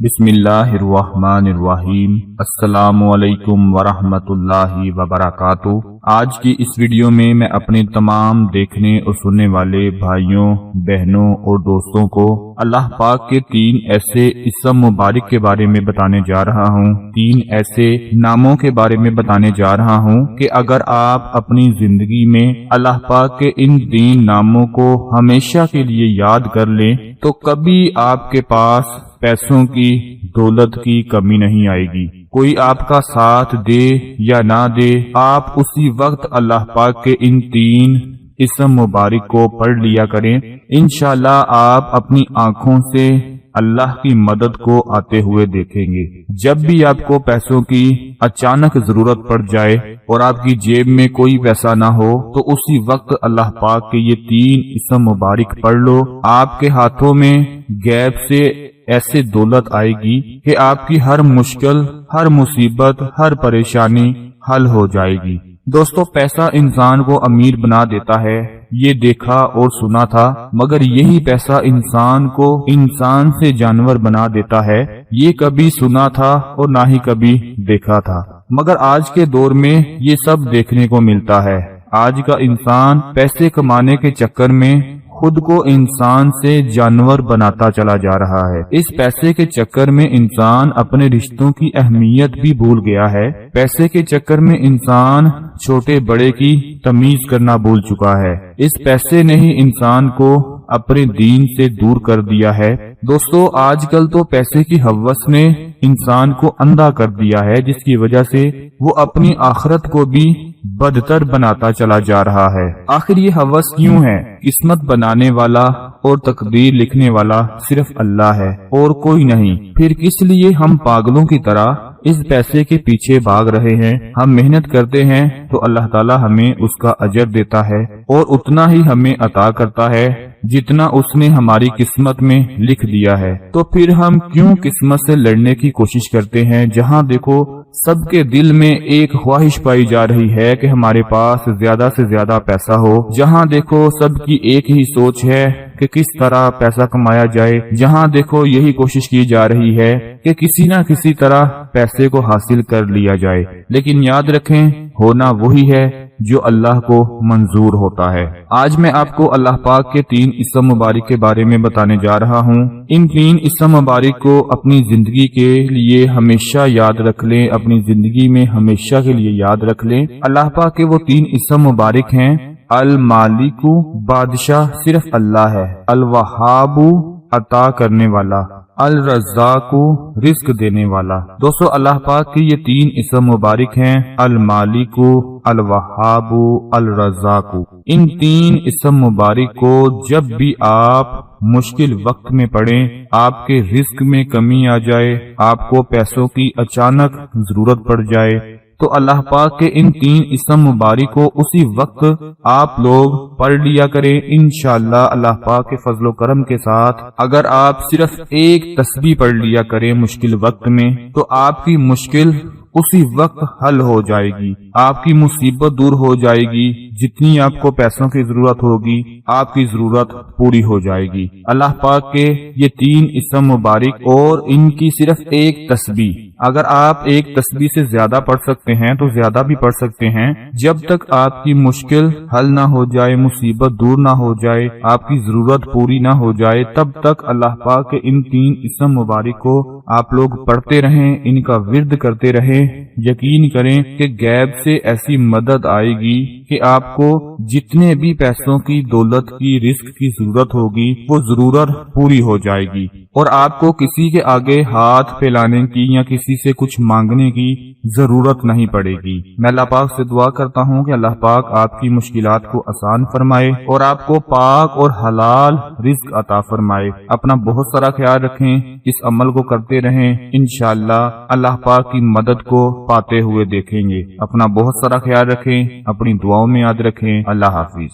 बिस्मिल्लाहिर्रहमानिर्रहीम। अस्सलामुअलैकुम वरहमतुल्लाहि वबरकातुहू। आज की इस वीडियो में मैं अपने तमाम देखने और सुनने वाले भाइयों, बहनों और दोस्तों को अल्लाह पाक के 3 ऐसे इस्म मुबारक के बारे में बताने जा रहा हूँ। 3 ऐसे नामों के बारे में बताने जा रहा हूँ कि अगर आप अपनी जिंदगी में अल्लाह पाक के इन 3 नामों को हमेशा के लिए याद कर लें तो कभी आपके पास पैसों की, दौलत की कमी नहीं आएगी। कोई आपका साथ दे या ना दे, आप उसी वक्त अल्लाह पाक के इन 3 इस्म मुबारक को पढ़ लिया करें। इंशाअल्लाह आप अपनी आंखों से अल्लाह की मदद को आते हुए देखेंगे। जब भी आपको पैसों की अचानक जरूरत पड़ जाए और आपकी जेब में कोई पैसा ना हो तो उसी वक्त अल्लाह पाक के ये 3 इस्म मुबारक पढ़ लो। आपके हाथों में गैब से ऐसे दौलत आएगी कि आपकी हर मुश्किल, हर मुसीबत, हर परेशानी हल हो जाएगी। दोस्तों, पैसा इंसान को अमीर बना देता है, ये देखा और सुना था, मगर यही पैसा इंसान को इंसान से जानवर बना देता है, ये कभी सुना था और ना ही कभी देखा था। मगर आज के दौर में ये सब देखने को मिलता है। आज का इंसान पैसे कमाने के चक्कर में खुद को इंसान से जानवर बनाता चला जा रहा है। इस पैसे के चक्कर में इंसान अपने रिश्तों की अहमियत भी भूल गया है। पैसे के चक्कर में इंसान छोटे बड़े की तमीज करना भूल चुका है। इस पैसे ने ही इंसान को अपने दीन से दूर कर दिया है। दोस्तों, आजकल तो पैसे की हवस ने इंसान को अंधा कर दिया है, जिसकी वजह से वो अपनी आखिरत को भी बदतर बनाता चला जा रहा है। आखिर ये हवस क्यों है? किस्मत बनाने वाला और तकदीर लिखने वाला सिर्फ अल्लाह है और कोई नहीं। फिर किस लिए हम पागलों की तरह इस पैसे के पीछे भाग रहे हैं? हम मेहनत करते हैं तो अल्लाह ताला हमें उसका अजर देता है और उतना ही हमें अता करता है जितना उसने हमारी किस्मत में लिख दिया है। तो फिर हम क्यों किस्मत से लड़ने की कोशिश करते हैं? जहाँ देखो सबके दिल में एक ख्वाहिश पाई जा रही है कि हमारे पास ज्यादा से ज्यादा पैसा हो। जहाँ देखो सबकी एक ही सोच है कि किस तरह पैसा कमाया जाए। जहाँ देखो यही कोशिश की जा रही है कि किसी न किसी तरह पैसे को हासिल कर लिया जाए। लेकिन याद रखें, होना वही है जो अल्लाह को मंजूर होता है। आज मैं आपको अल्लाह पाक के 3 इस्म मुबारक के बारे में बताने जा रहा हूँ। इन 3 इस्म मुबारक को अपनी जिंदगी के लिए हमेशा याद रख लें, अपनी जिंदगी में हमेशा के लिए याद रख लें। अल्लाह पाक के वो 3 इस्म मुबारक हैं। अल मालिकू, बादशाह सिर्फ अल्लाह है। अल वहाबू, अता करने वाला। अल रज़्ज़ाक़ू, रिस्क देने वाला। दोस्तों, अल्लाह पाक की ये 3 इस्म मुबारक हैं। अल मालिकू, अल वहाबू, अल रज़्ज़ाक़ू। इन 3 इस्म मुबारक को जब भी आप मुश्किल वक्त में पड़ें, आपके रिस्क में कमी आ जाए, आपको पैसों की अचानक जरूरत पड़ जाए, तो अल्लाह पाक के इन 3 इस्म मुबारक को उसी वक्त आप लोग पढ़ लिया करें। इंशाअल्लाह अल्लाह पाक के फजलो करम के साथ अगर आप सिर्फ एक तस्बीह पढ़ लिया करें मुश्किल वक्त में, तो आपकी मुश्किल उसी वक्त हल हो जाएगी, आपकी मुसीबत दूर हो जाएगी। जितनी आपको पैसों की जरूरत होगी, आपकी जरूरत पूरी हो जाएगी। अल्लाह पाक के ये 3 इस्म मुबारक और इनकी सिर्फ एक तस्बीह, अगर आप एक तस्बीह से ज्यादा पढ़ सकते हैं तो ज्यादा भी पढ़ सकते हैं। जब तक आपकी मुश्किल हल ना हो जाए, मुसीबत दूर ना हो जाए, आपकी जरूरत पूरी ना हो जाए, तब तक अल्लाह पाक के इन 3 इस्म मुबारक को आप लोग पढ़ते रहें, इनका विर्द करते रहें। यकीन करें कि गैब से ऐसी मदद आएगी कि आपको जितने भी पैसों की, दौलत की, रिस्क की जरूरत होगी वो जरूरत पूरी हो जाएगी और आपको किसी के आगे हाथ फैलाने की या किसी से कुछ मांगने की जरूरत नहीं पड़ेगी। मैं अल्लाह पाक से दुआ करता हूँ कि अल्लाह पाक आपकी मुश्किलात को आसान फरमाए और आपको पाक और हलाल रिस्क अता फरमाए। अपना बहुत सारा ख्याल रखें, इस अमल को करते रहें। इंशाअल्लाह अल्लाह पाक की मदद को पाते हुए देखेंगे। अपना बहुत सारा ख्याल रखें, अपनी दुआओं में याद रखें। अल्लाह हाफिज।